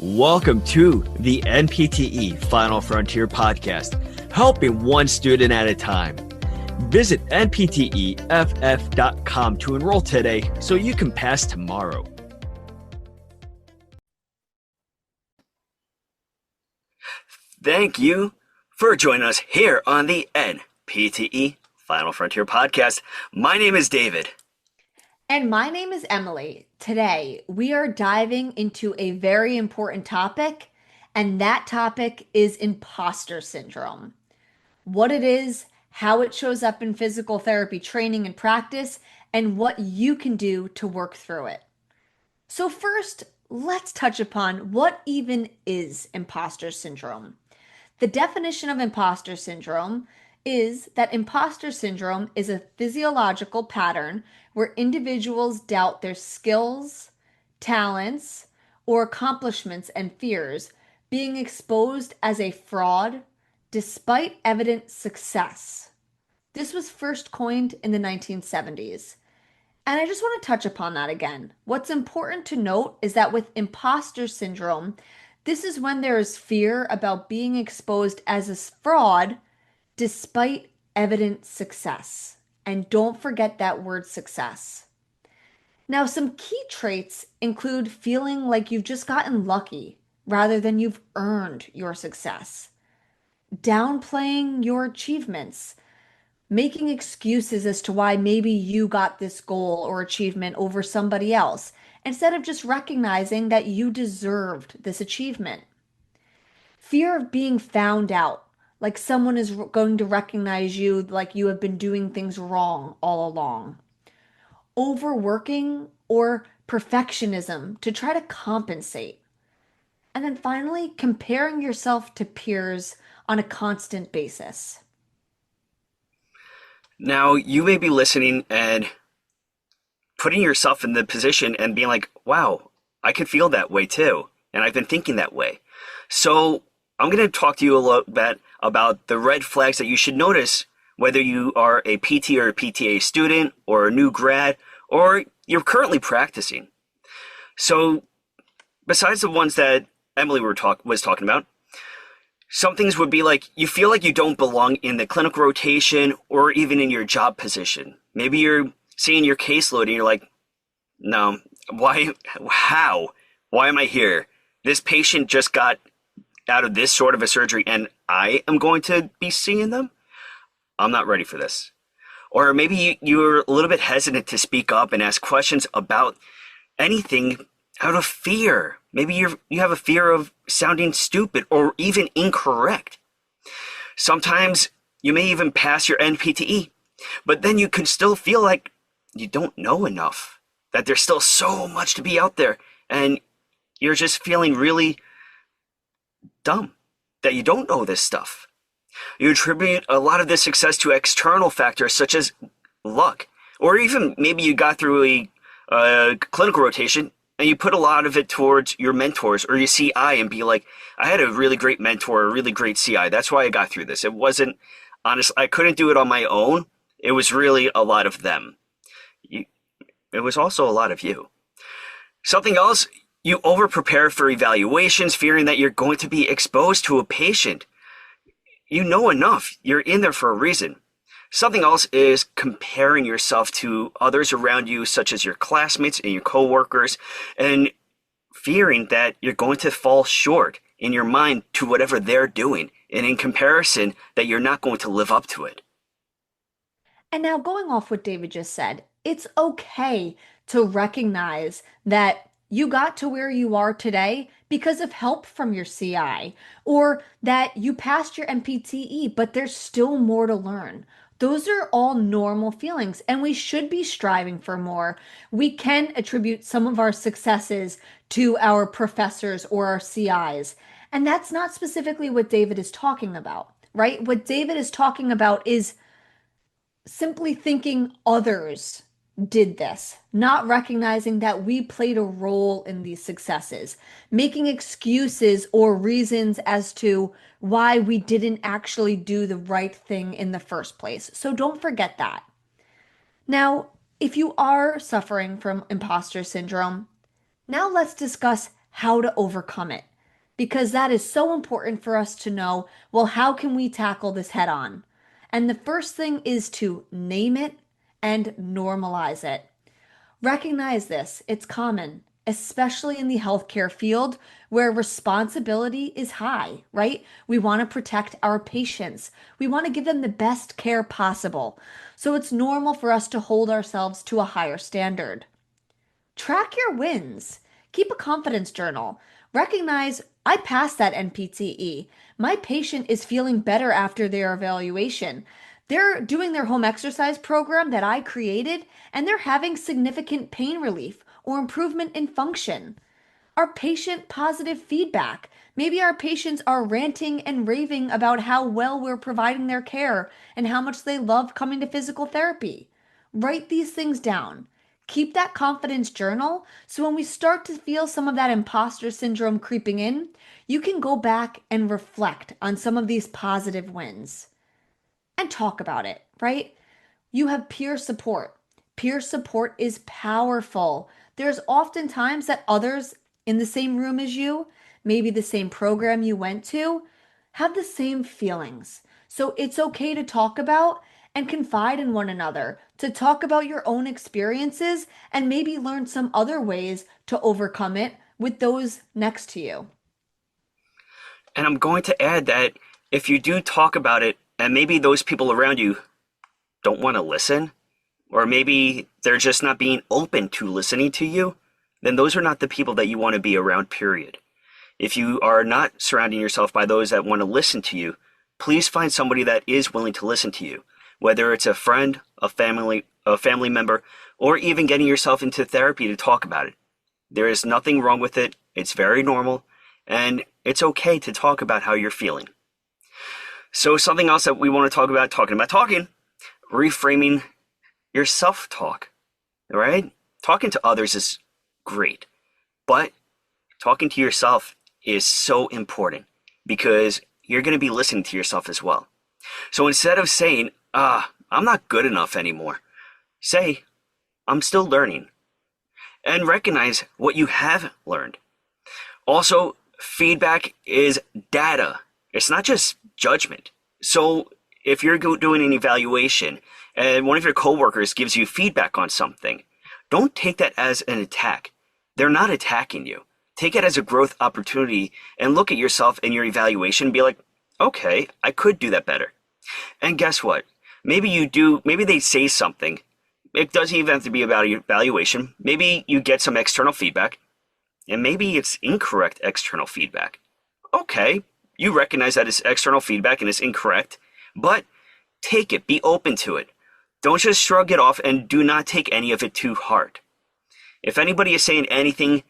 Welcome to the NPTE Final Frontier podcast, helping one student at a time. Visit npteff.com to enroll today so you can pass tomorrow. Thank you for joining us here on the NPTE Final Frontier podcast. My name is David. And my name is Emily. Today, we are diving into a very important topic, and that topic is imposter syndrome. What it is, how it shows up in physical therapy training and practice, and what you can do to work through it. So first, let's touch upon what even is imposter syndrome. The definition of imposter syndrome is that imposter syndrome is a physiological pattern where individuals doubt their skills, talents, or accomplishments and fears, being exposed as a fraud despite evident success. This was first coined in the 1970s. And I just want to touch upon that again. What's important to note is that with imposter syndrome, this is when there is fear about being exposed as a fraud despite evident success. And don't forget that word success. Now, some key traits include feeling like you've just gotten lucky rather than you've earned your success, downplaying your achievements, making excuses as to why maybe you got this goal or achievement over somebody else, instead of just recognizing that you deserved this achievement. Fear of being found out, like someone is going to recognize you like you have been doing things wrong all along. Overworking or perfectionism to try to compensate. And then finally, comparing yourself to peers on a constant basis. Now, you may be listening and putting yourself in the position and being like, wow, I could feel that way too. And I've been thinking that way. So I'm going to talk to you a little bit about the red flags that you should notice, whether you are a PT or a PTA student or a new grad or you're currently practicing. So besides the ones that Emily was talking about, some things would be like you feel like you don't belong in the clinical rotation or even in your job position. Maybe you're seeing your caseload and you're like, no, why, how? Why am I here? This patient just got out of this sort of a surgery and I am going to be seeing them? I'm not ready for this. Or maybe you're a little bit hesitant to speak up and ask questions about anything out of fear. Maybe you have a fear of sounding stupid or even incorrect. Sometimes you may even pass your NPTE, but then you could still feel like you don't know enough, that there's still so much to be out there, and you're just feeling really dumb that you don't know this stuff. You attribute a lot of this success to external factors such as luck, or even maybe you got through a clinical rotation and you put a lot of it towards your mentors or your CI and be like, I had a really great mentor, a really great CI. That's why I got through this. It wasn't honest. I couldn't do it on my own. It was really a lot of them. It was also a lot of you. Something else, you over-prepare for evaluations, fearing that you're going to be exposed to a patient. You know enough. You're in there for a reason. Something else is comparing yourself to others around you, such as your classmates and your coworkers, and fearing that you're going to fall short in your mind to whatever they're doing, and in comparison, that you're not going to live up to it. And now, going off what David just said, it's okay to recognize that you got to where you are today because of help from your CI, or that you passed your NPTE, but there's still more to learn. Those are all normal feelings, and we should be striving for more. We can attribute some of our successes to our professors or our CIs, and that's not specifically what David is talking about, right? What David is talking about is simply thinking others did this, not recognizing that we played a role in these successes, making excuses or reasons as to why we didn't actually do the right thing in the first place. So don't forget that. Now, if you are suffering from imposter syndrome, now let's discuss how to overcome it. because that is so important for us to know, well, how can we tackle this head on? And the first thing is to name it and normalize it. Recognize this, it's common, especially in the healthcare field where responsibility is high, right? We want to protect our patients, we want to give them the best care possible. So it's normal for us to hold ourselves to a higher standard. Track your wins. Keep a confidence journal. Recognize I passed that NPTE. My patient is feeling better after their evaluation. They're doing their home exercise program that I created, and they're having significant pain relief or improvement in function. Our patient positive feedback. Maybe our patients are ranting and raving about how well we're providing their care and how much they love coming to physical therapy. Write these things down. Keep that confidence journal so when we start to feel some of that imposter syndrome creeping in, you can go back and reflect on some of these positive wins and talk about it, right? You have peer support. Peer support is powerful. There's often times that others in the same room as you, maybe the same program you went to, have the same feelings. So it's okay to talk about and confide in one another, to talk about your own experiences and maybe learn some other ways to overcome it with those next to you. And I'm going to add that if you do talk about it, and maybe those people around you don't want to listen, or maybe they're just not being open to listening to you, then those are not the people that you want to be around, period. If you are not surrounding yourself by those that want to listen to you, please find somebody that is willing to listen to you, whether it's a friend, a family member, or even getting yourself into therapy to talk about it. There is nothing wrong with it. It's very normal, and it's okay to talk about how you're feeling. So something else that we want to talk about, talking, reframing your self-talk, right? Talking to others is great, but talking to yourself is so important because you're going to be listening to yourself as well. So instead of saying, I'm not good enough anymore, say, I'm still learning, and recognize what you have learned. Also, feedback is data. It's not just judgment. So if you're doing an evaluation and one of your coworkers gives you feedback on something, don't take that as an attack. They're not attacking you. Take it as a growth opportunity and look at yourself in your evaluation and be like, okay, I could do that better. And guess what? Maybe they say something. It doesn't even have to be about evaluation. Maybe you get some external feedback, and maybe it's incorrect external feedback. Okay, you recognize that it's external feedback and it's incorrect, but take it, be open to it. Don't just shrug it off and do not take any of it too hard. If anybody is saying anything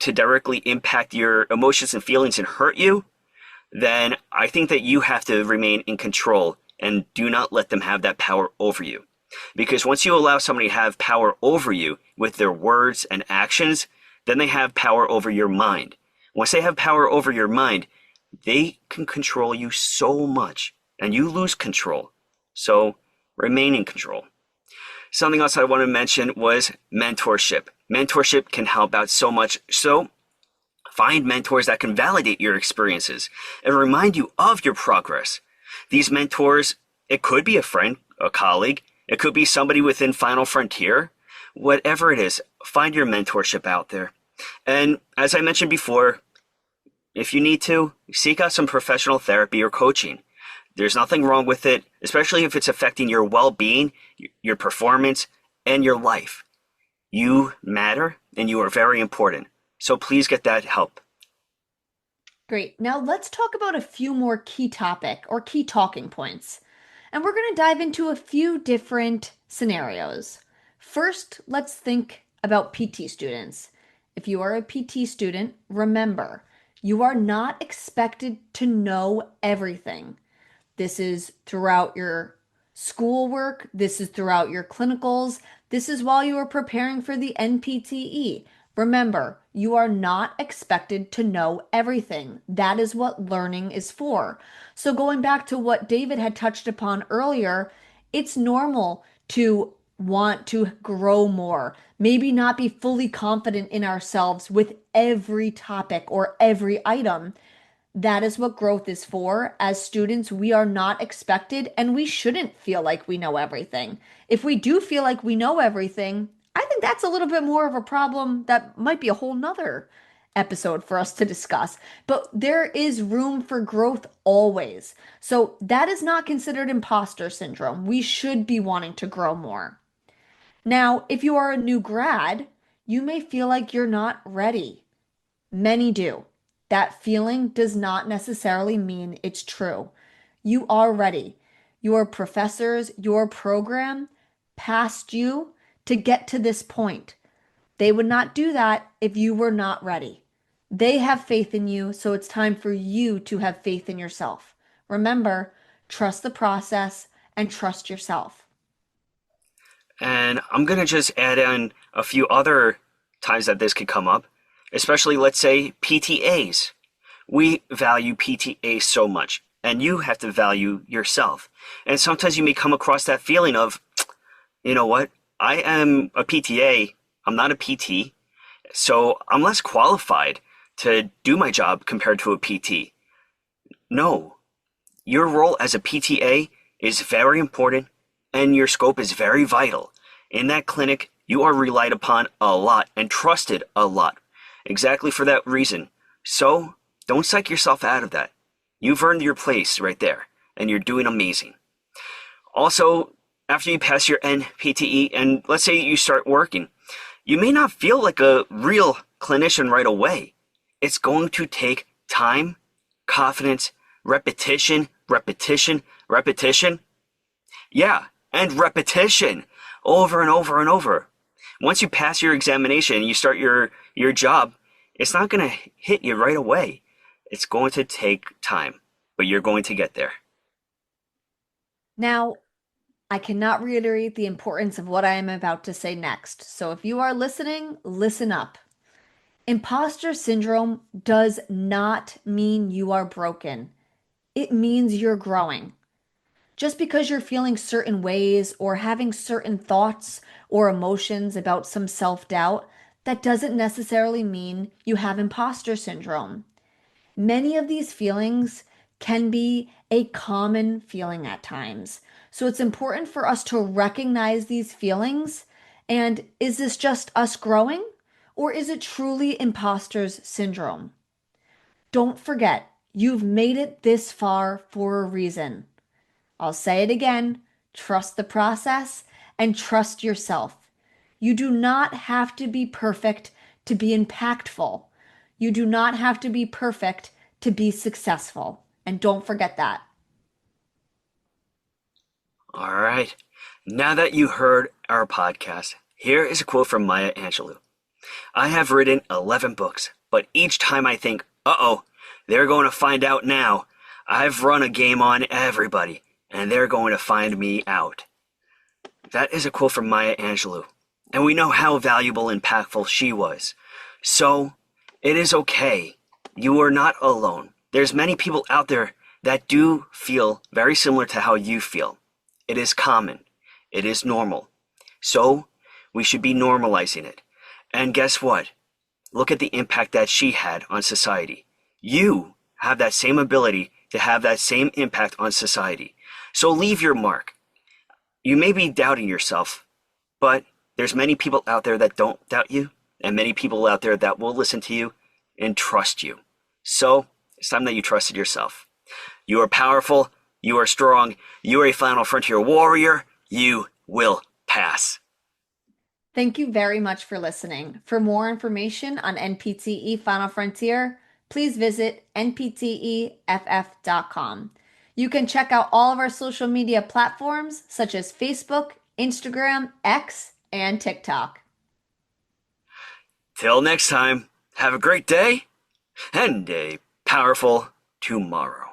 to directly impact your emotions and feelings and hurt you, then I think that you have to remain in control and do not let them have that power over you. Because once you allow somebody to have power over you with their words and actions, then they have power over your mind. Once they have power over your mind, they can control you so much and you lose control. So remain in control. Something else I want to mention was mentorship. Mentorship can help out so much. So find mentors that can validate your experiences and remind you of your progress. These mentors, it could be a friend, a colleague, it could be somebody within Final Frontier. Whatever it is, find your mentorship out there. And as I mentioned before, if you need to, seek out some professional therapy or coaching. There's nothing wrong with it, especially if it's affecting your well-being, your performance, and your life. You matter and you are very important. So please get that help. Great. Now let's talk about a few more key topic or key talking points. And we're going to dive into a few different scenarios. First, let's think about PT students. If you are a PT student, remember, you are not expected to know everything. This is throughout your schoolwork, this is throughout your clinicals, this is while you are preparing for the NPTE. Remember, you are not expected to know everything. That is what learning is for. So, going back to what David had touched upon earlier, it's normal to want to grow more, maybe not be fully confident in ourselves with every topic or every item. That is what growth is for. As students, we are not expected and we shouldn't feel like we know everything. If we do feel like we know everything, I think that's a little bit more of a problem that might be a whole nother episode for us to discuss. But there is room for growth always. So that is not considered imposter syndrome. We should be wanting to grow more. Now, if you are a new grad, you may feel like you're not ready. Many do. That feeling does not necessarily mean it's true. You are ready. Your professors, your program passed you to get to this point. They would not do that if you were not ready. They have faith in you, so it's time for you to have faith in yourself. Remember, trust the process and trust yourself. And I'm going to just add in a few other times that this could come up, especially, let's say, PTAs. We value PTAs so much, and you have to value yourself. And sometimes you may come across that feeling of, you know what, I am a PTA, I'm not a PT, so I'm less qualified to do my job compared to a PT. No, your role as a PTA is very important and your scope is very vital. In that clinic, you are relied upon a lot and trusted a lot, exactly for that reason. So, don't psych yourself out of that. You've earned your place right there, and you're doing amazing. Also, after you pass your NPTE and let's say you start working, you may not feel like a real clinician right away. It's going to take time, confidence, repetition, repetition, repetition. Yeah, and repetition over and over and over. Once you pass your examination and you start your job, it's not going to hit you right away. It's going to take time, but you're going to get there. Now, I cannot reiterate the importance of what I am about to say next. So if you are listening, listen up. Imposter syndrome does not mean you are broken. It means you're growing. Just because you're feeling certain ways or having certain thoughts or emotions about some self-doubt, that doesn't necessarily mean you have imposter syndrome. Many of these feelings can be a common feeling at times. So it's important for us to recognize these feelings. And is this just us growing? Or is it truly imposter's syndrome? Don't forget, you've made it this far for a reason. I'll say it again, trust the process and trust yourself. You do not have to be perfect to be impactful. You do not have to be perfect to be successful. And don't forget that. All right. Now that you heard our podcast, here is a quote from Maya Angelou. I have written 11 books, but each time I think, uh-oh, they're going to find out now. I've run a game on everybody, and they're going to find me out. That is a quote from Maya Angelou, and we know how valuable and impactful she was. So, it is okay. You are not alone. There's many people out there that do feel very similar to how you feel. It is common. It is normal. So, we should be normalizing it. And guess what? Look at the impact that she had on society. You have that same ability to have that same impact on society. So leave your mark. You may be doubting yourself, but there's many people out there that don't doubt you, and many people out there that will listen to you and trust you. So, it's time that you trusted yourself. You are powerful. You are strong. You are a Final Frontier warrior. You will pass. Thank you very much for listening. For more information on NPTE Final Frontier, please visit npteff.com. You can check out all of our social media platforms such as Facebook, Instagram, X, and TikTok. Till next time, have a great day and a powerful tomorrow.